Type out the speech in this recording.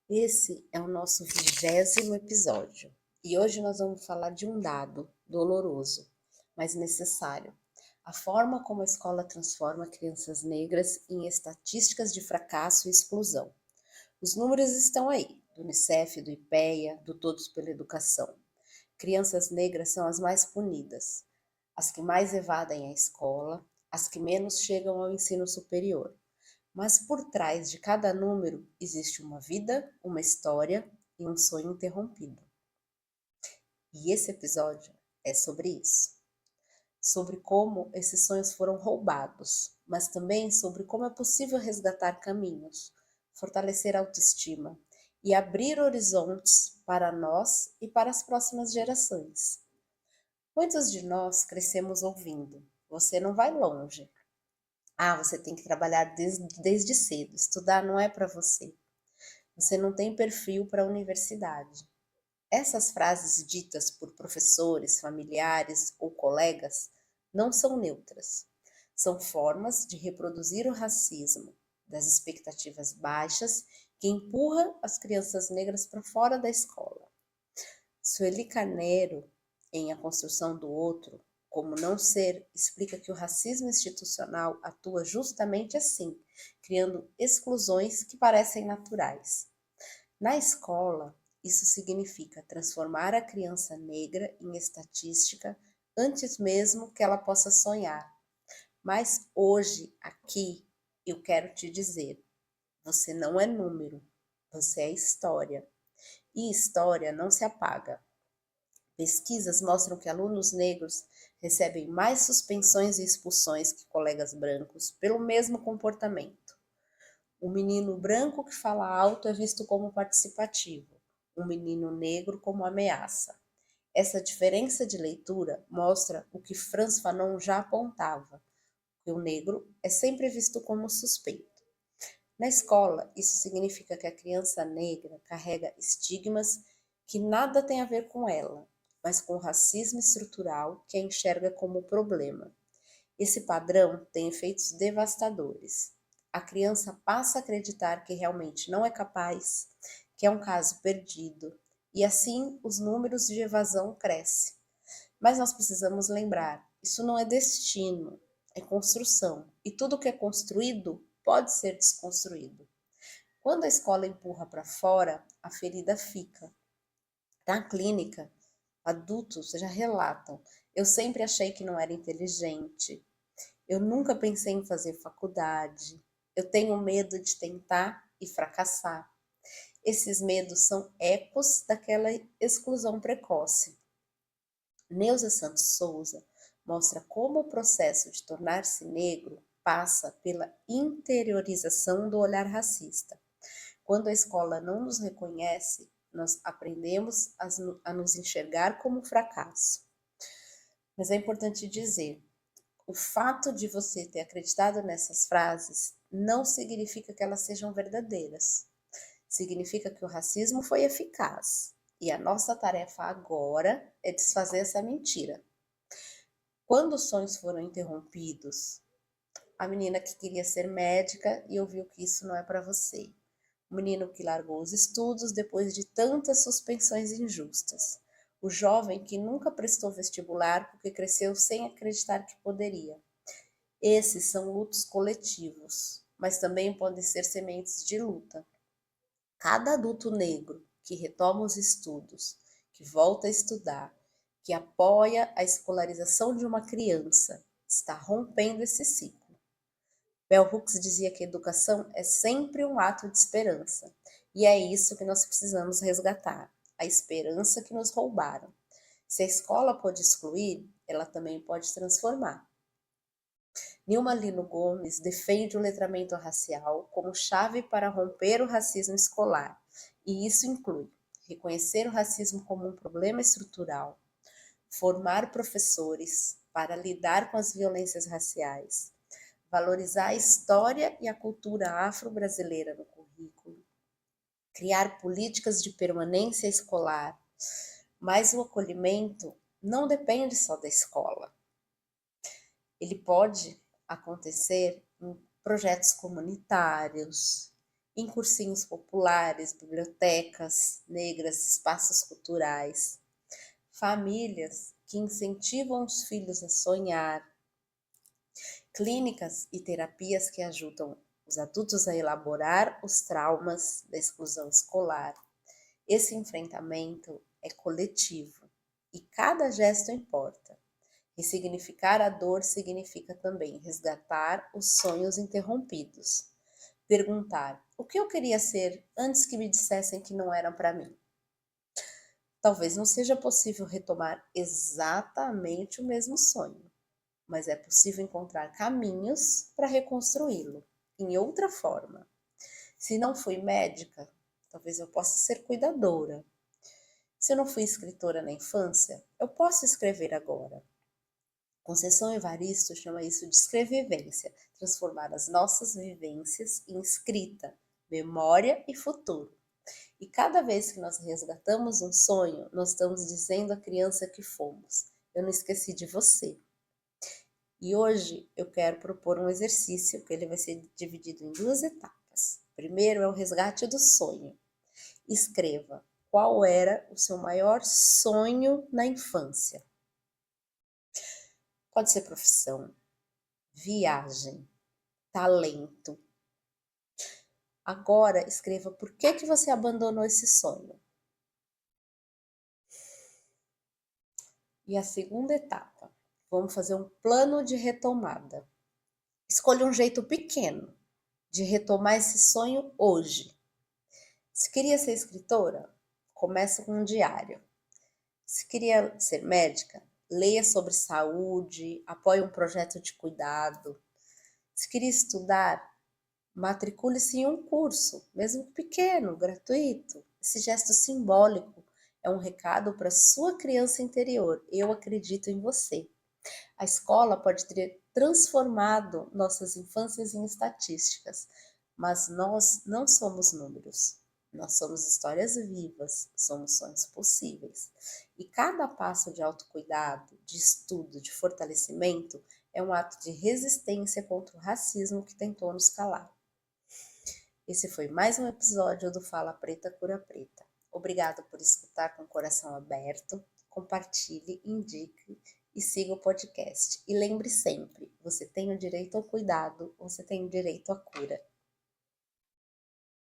Esse é o nosso 20º episódio e hoje nós vamos falar de um dado doloroso, mas necessário. A forma como a escola transforma crianças negras em estatísticas de fracasso e exclusão. Os números estão aí, do Unicef, do IPEA, do Todos pela Educação. Crianças negras são as mais punidas, as que mais evadem a escola, as que menos chegam ao ensino superior. Mas por trás de cada número existe uma vida, uma história e um sonho interrompido. E esse episódio é sobre isso. Sobre como esses sonhos foram roubados, mas também sobre como é possível resgatar caminhos, fortalecer a autoestima e abrir horizontes para nós e para as próximas gerações. Muitos de nós crescemos ouvindo: você não vai longe. Ah, você tem que trabalhar desde cedo. Estudar não é para você. Você não tem perfil para a universidade. Essas frases ditas por professores, familiares ou colegas não são neutras. São formas de reproduzir o racismo, das expectativas baixas que empurra as crianças negras para fora da escola. Sueli Carneiro, em A Construção do Outro, Como Não Ser, explica que o racismo institucional atua justamente assim, criando exclusões que parecem naturais. Na escola, isso significa transformar a criança negra em estatística antes mesmo que ela possa sonhar. Mas hoje, aqui, eu quero te dizer: você não é número, você é história. E história não se apaga. Pesquisas mostram que alunos negros recebem mais suspensões e expulsões que colegas brancos pelo mesmo comportamento. O menino branco que fala alto é visto como participativo, o menino negro como ameaça. Essa diferença de leitura mostra o que Frantz Fanon já apontava, que o negro é sempre visto como suspeito. Na escola, isso significa que a criança negra carrega estigmas que nada tem a ver com ela, mas com o racismo estrutural que a enxerga como problema. Esse padrão tem efeitos devastadores. A criança passa a acreditar que realmente não é capaz, que é um caso perdido, e assim os números de evasão crescem. Mas nós precisamos lembrar, isso não é destino, é construção, e tudo que é construído pode ser desconstruído. Quando a escola empurra para fora, a ferida fica. Na clínica, adultos já relatam: eu sempre achei que não era inteligente, eu nunca pensei em fazer faculdade, eu tenho medo de tentar e fracassar. Esses medos são ecos daquela exclusão precoce. Neuza Santos Souza mostra como o processo de tornar-se negro passa pela interiorização do olhar racista. Quando a escola não nos reconhece, nós aprendemos a nos enxergar como fracasso. Mas é importante dizer, o fato de você ter acreditado nessas frases não significa que elas sejam verdadeiras. Significa que o racismo foi eficaz. E a nossa tarefa agora é desfazer essa mentira. Quando os sonhos foram interrompidos, a menina que queria ser médica e ouviu que isso não é para você. O menino que largou os estudos depois de tantas suspensões injustas. O jovem que nunca prestou vestibular porque cresceu sem acreditar que poderia. Esses são lutos coletivos, mas também podem ser sementes de luta. Cada adulto negro que retoma os estudos, que volta a estudar, que apoia a escolarização de uma criança, está rompendo esse ciclo. Bell Hooks dizia que a educação é sempre um ato de esperança, e é isso que nós precisamos resgatar, a esperança que nos roubaram. Se a escola pode excluir, ela também pode transformar. Nilma Lino Gomes defende o letramento racial como chave para romper o racismo escolar, e isso inclui reconhecer o racismo como um problema estrutural, formar professores para lidar com as violências raciais, valorizar a história e a cultura afro-brasileira no currículo, criar políticas de permanência escolar, mas o acolhimento não depende só da escola. Ele pode acontecer em projetos comunitários, em cursinhos populares, bibliotecas negras, espaços culturais, famílias que incentivam os filhos a sonhar, clínicas e terapias que ajudam os adultos a elaborar os traumas da exclusão escolar. Esse enfrentamento é coletivo e cada gesto importa. Ressignificar a dor significa também resgatar os sonhos interrompidos. Perguntar: o que eu queria ser antes que me dissessem que não eram para mim? Talvez não seja possível retomar exatamente o mesmo sonho, mas é possível encontrar caminhos para reconstruí-lo em outra forma. Se não fui médica, talvez eu possa ser cuidadora. Se eu não fui escritora na infância, eu posso escrever agora. Conceição Evaristo chama isso de escrevivência, transformar as nossas vivências em escrita, memória e futuro. E cada vez que nós resgatamos um sonho, nós estamos dizendo à criança que fomos: eu não esqueci de você. E hoje eu quero propor um exercício que ele vai ser dividido em 2 etapas. Primeiro é o resgate do sonho. Escreva qual era o seu maior sonho na infância. Pode ser profissão, viagem, talento. Agora escreva por que você abandonou esse sonho. E a segunda etapa, vamos fazer um plano de retomada. Escolha um jeito pequeno de retomar esse sonho hoje. Se queria ser escritora, começa com um diário. Se queria ser médica, leia sobre saúde, apoie um projeto de cuidado. Se queria estudar, matricule-se em um curso, mesmo pequeno, gratuito. Esse gesto simbólico é um recado para sua criança interior. Eu acredito em você. A escola pode ter transformado nossas infâncias em estatísticas, mas nós não somos números. Nós somos histórias vivas, somos sonhos possíveis. E cada passo de autocuidado, de estudo, de fortalecimento é um ato de resistência contra o racismo que tentou nos calar. Esse foi mais um episódio do Fala Preta Cura Preta. Obrigada por escutar com o coração aberto. Compartilhe, indique e siga o podcast. E lembre sempre, você tem o direito ao cuidado, você tem o direito à cura.